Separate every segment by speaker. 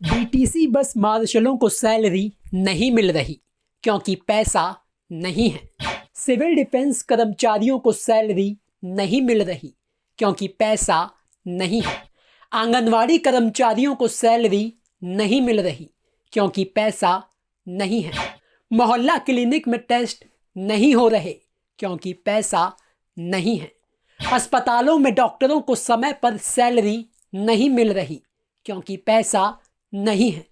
Speaker 1: DTC bus मार्शलों को salary नहीं मिल रही क्योंकि पैसा नहीं है। सिविल डिफेंस कर्मचारियों को सैलरी नहीं मिल रही क्योंकि पैसा नहीं है। आंगनवाड़ी कर्मचारियों को सैलरी नहीं मिल रही क्योंकि पैसा नहीं है। मोहल्ला क्लिनिक में टेस्ट नहीं हो रहे क्योंकि पैसा नहीं है। अस्पतालों में डॉक्टरों को समय पर सैलरी नहीं मिल रही क्योंकि पैसा नहीं है।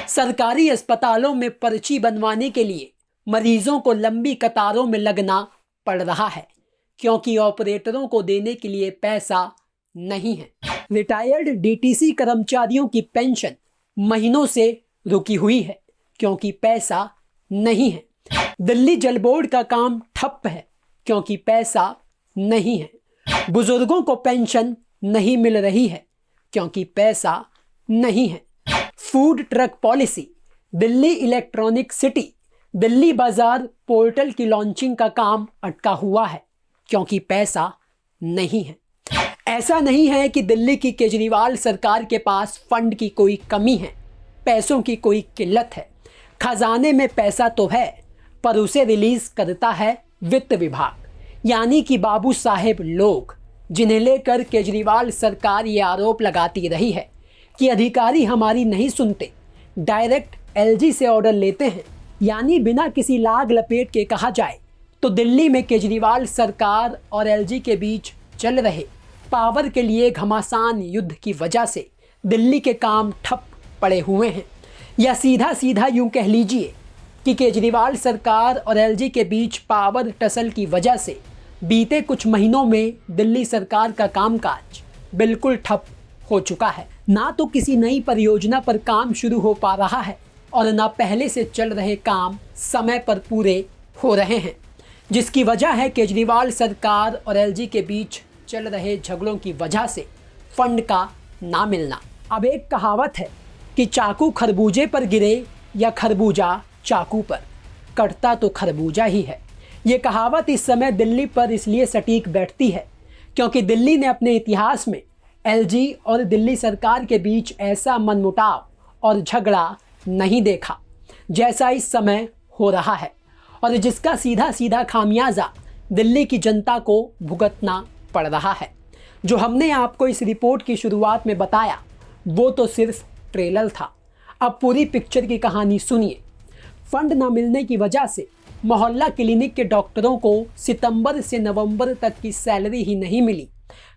Speaker 1: सरकारी अस्पतालों में पर्ची बनवाने के लिए मरीजों को लंबी कतारों में लगना पड़ रहा है क्योंकि ऑपरेटरों को देने के लिए पैसा नहीं है। रिटायर्ड डीटीसी कर्मचारियों की पेंशन महीनों से रुकी हुई है क्योंकि पैसा नहीं है। दिल्ली जल बोर्ड का काम ठप है क्योंकि पैसा नहीं है। बुजुर्गों को पेंशन नहीं मिल रही है क्योंकि पैसा नहीं है। Food truck policy, Delhi electronic city, Delhi बाजार पोर्टल की लॉन्चिंग का काम अटका हुआ है क्योंकि पैसा नहीं है। ऐसा नहीं है कि दिल्ली की केजरीवाल सरकार के पास फंड की कोई कमी है, पैसों की कोई किल्लत है। खजाने में पैसा तो है पर उसे रिलीज करता है वित्त विभाग, यानी कि बाबू साहेब लोग, जिन्हें लेकर केजरीवाल सरकार ये आरोप लगाती रही है कि अधिकारी हमारी नहीं सुनते, डायरेक्ट एलजी से ऑर्डर लेते हैं। यानी बिना किसी लाग लपेट के कहा जाए तो दिल्ली में केजरीवाल सरकार और एलजी के बीच चल रहे पावर के लिए घमासान युद्ध की वजह से दिल्ली के काम ठप पड़े हुए हैं। या सीधा सीधा यूं कह लीजिए कि केजरीवाल सरकार और एलजी के बीच पावर टसल की वजह से बीते कुछ महीनों में दिल्ली सरकार का कामकाज बिल्कुल ठप हो चुका है। ना तो किसी नई परियोजना पर काम शुरू हो पा रहा है और ना पहले से चल रहे काम समय पर पूरे हो रहे हैं, जिसकी वजह है केजरीवाल सरकार और एलजी के बीच चल रहे झगड़ों की वजह से फंड का ना मिलना। अब एक कहावत है कि चाकू खरबूजे पर गिरे या खरबूजा चाकू पर, कटता तो खरबूजा ही है। ये कहावत इस समय दिल्ली पर इसलिए सटीक बैठती है क्योंकि दिल्ली ने अपने इतिहास में एलजी और दिल्ली सरकार के बीच ऐसा मनमुटाव और झगड़ा नहीं देखा जैसा इस समय हो रहा है, और जिसका सीधा सीधा खामियाजा दिल्ली की जनता को भुगतना पड़ रहा है। जो हमने आपको इस रिपोर्ट की शुरुआत में बताया वो तो सिर्फ ट्रेलर था। अब पूरी पिक्चर की कहानी सुनिए। फंड न मिलने की वजह से मोहल्ला क्लिनिक के डॉक्टरों को सितंबर से नवंबर तक की सैलरी ही नहीं मिली।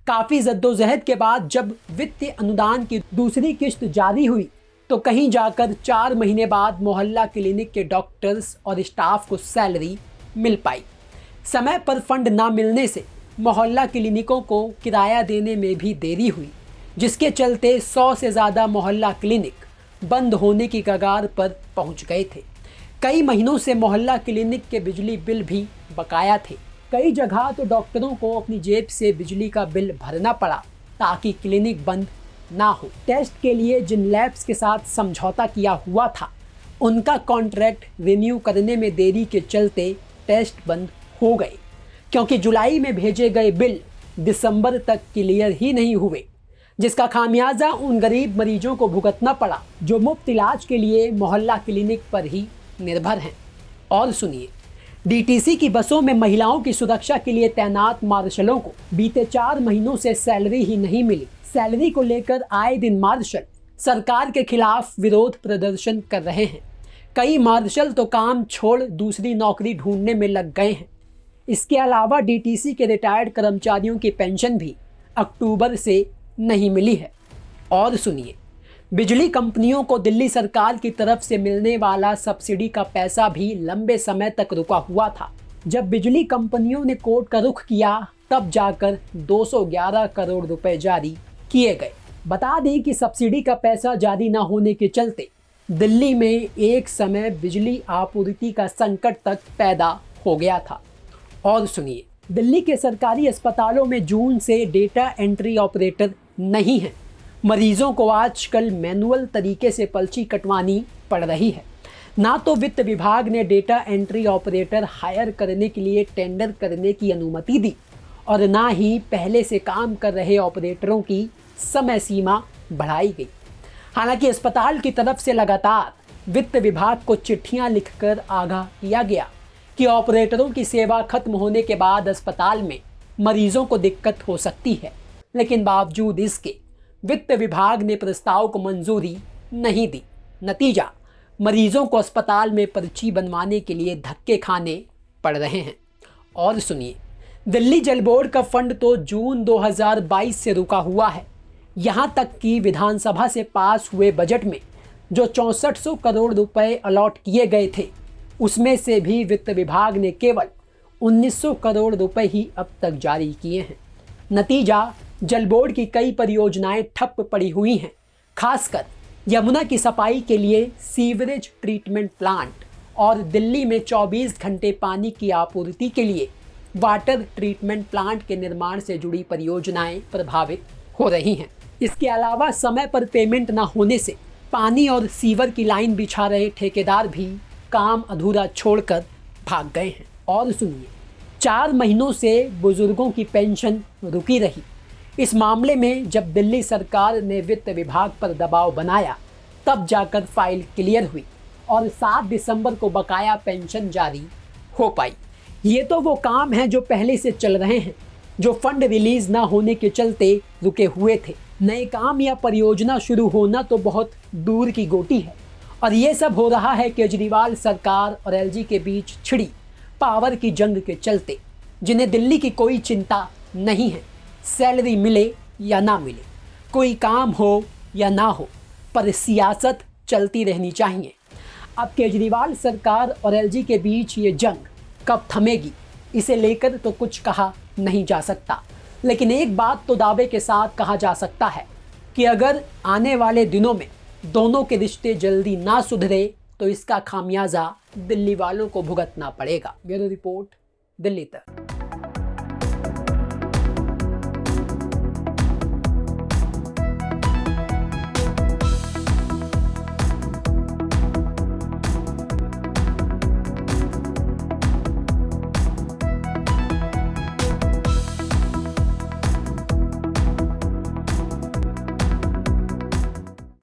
Speaker 1: काफ़ी जद्दोजहद के बाद जब वित्तीय अनुदान की दूसरी किश्त जारी हुई तो कहीं जाकर 4 महीने बाद मोहल्ला क्लिनिक के डॉक्टर्स और स्टाफ को सैलरी मिल पाई। समय पर फंड ना मिलने से मोहल्ला क्लिनिकों को किराया देने में भी देरी हुई, जिसके चलते 100 से ज़्यादा मोहल्ला क्लिनिक बंद होने की कगार पर पहुंच गए थे। कई महीनों से मोहल्ला क्लिनिक के बिजली बिल भी बकाया थे। कई जगह तो डॉक्टरों को अपनी जेब से बिजली का बिल भरना पड़ा ताकि क्लिनिक बंद ना हो। टेस्ट के लिए जिन लैब्स के साथ समझौता किया हुआ था उनका कॉन्ट्रैक्ट रिन्यू करने में देरी के चलते टेस्ट बंद हो गए क्योंकि जुलाई में भेजे गए बिल दिसंबर तक क्लियर ही नहीं हुए, जिसका खामियाजा उन गरीब मरीजों को भुगतना पड़ा जो मुफ्त इलाज के लिए मोहल्ला क्लिनिक पर ही निर्भर हैं। और सुनिए, डीटीसी की बसों में महिलाओं की सुरक्षा के लिए तैनात मार्शलों को बीते 4 महीनों से सैलरी ही नहीं मिली। सैलरी को लेकर आए दिन मार्शल सरकार के खिलाफ विरोध प्रदर्शन कर रहे हैं। कई मार्शल तो काम छोड़ दूसरी नौकरी ढूंढने में लग गए हैं। इसके अलावा डीटीसी के रिटायर्ड कर्मचारियों की पेंशन भी अक्टूबर से नहीं मिली है। और सुनिए, बिजली कंपनियों को दिल्ली सरकार की तरफ से मिलने वाला सब्सिडी का पैसा भी लंबे समय तक रुका हुआ था। जब बिजली कंपनियों ने कोर्ट का रुख किया तब जाकर 211 करोड़ रुपए जारी किए गए। बता दें कि सब्सिडी का पैसा जारी न होने के चलते दिल्ली में एक समय बिजली आपूर्ति का संकट तक पैदा हो गया था। और सुनिए, दिल्ली के सरकारी अस्पतालों में जून से डेटा एंट्री ऑपरेटर नहीं है। मरीजों को आजकल मैनुअल तरीके से पर्ची कटवानी पड़ रही है। ना तो वित्त विभाग ने डेटा एंट्री ऑपरेटर हायर करने के लिए टेंडर करने की अनुमति दी और ना ही पहले से काम कर रहे ऑपरेटरों की समय सीमा बढ़ाई गई। हालांकि अस्पताल की तरफ से लगातार वित्त विभाग को चिट्ठियां लिखकर आगाह किया गया कि ऑपरेटरों की सेवा खत्म होने के बाद अस्पताल में मरीजों को दिक्कत हो सकती है, लेकिन बावजूद इसके वित्त विभाग ने प्रस्ताव को मंजूरी नहीं दी। नतीजा, मरीजों को अस्पताल में पर्ची बनवाने के लिए धक्के खाने पड़ रहे हैं। और सुनिए, दिल्ली जल बोर्ड का फंड तो जून 2022 से रुका हुआ है। यहां तक कि विधानसभा से पास हुए बजट में जो 6400 करोड़ रुपए अलॉट किए गए थे, उसमें से भी वित्त विभाग ने केवल 1900 करोड़ रुपए ही अब तक जारी किए हैं। नतीजा, जल बोर्ड की कई परियोजनाएं ठप पड़ी हुई हैं। खासकर यमुना की सफाई के लिए सीवरेज ट्रीटमेंट प्लांट और दिल्ली में 24 घंटे पानी की आपूर्ति के लिए वाटर ट्रीटमेंट प्लांट के निर्माण से जुड़ी परियोजनाएं प्रभावित हो रही हैं। इसके अलावा समय पर पेमेंट न होने से पानी और सीवर की लाइन बिछा रहे ठेकेदार भी काम अधूरा छोड़कर भाग गए हैं। और सुनिए, 4 महीनों से बुजुर्गों की पेंशन रुकी रही। इस मामले में जब दिल्ली सरकार ने वित्त विभाग पर दबाव बनाया, तब जाकर फाइल क्लियर हुई और 7 दिसंबर को बकाया पेंशन जारी हो पाई। ये तो वो काम हैं जो पहले से चल रहे हैं, जो फंड रिलीज ना होने के चलते रुके हुए थे। नए काम या परियोजना शुरू होना तो बहुत दूर की गोटी है। और ये सब हो रहा है केजरीवाल सरकार और एलजी के बीच छिड़ी पावर की जंग के चलते, जिन्हें दिल्ली की कोई चिंता नहीं है। सैलरी मिले या ना मिले, कोई काम हो या ना हो, पर सियासत चलती रहनी चाहिए। अब केजरीवाल सरकार और एलजी के बीच ये जंग कब थमेगी, इसे लेकर तो कुछ कहा नहीं जा सकता। लेकिन एक बात तो दावे के साथ कहा जा सकता है कि अगर आने वाले दिनों में दोनों के रिश्ते जल्दी ना सुधरे तो इसका खामियाजा दिल्ली वालों को भुगतना पड़ेगा। ब्यूरो रिपोर्ट, दिल्ली तक।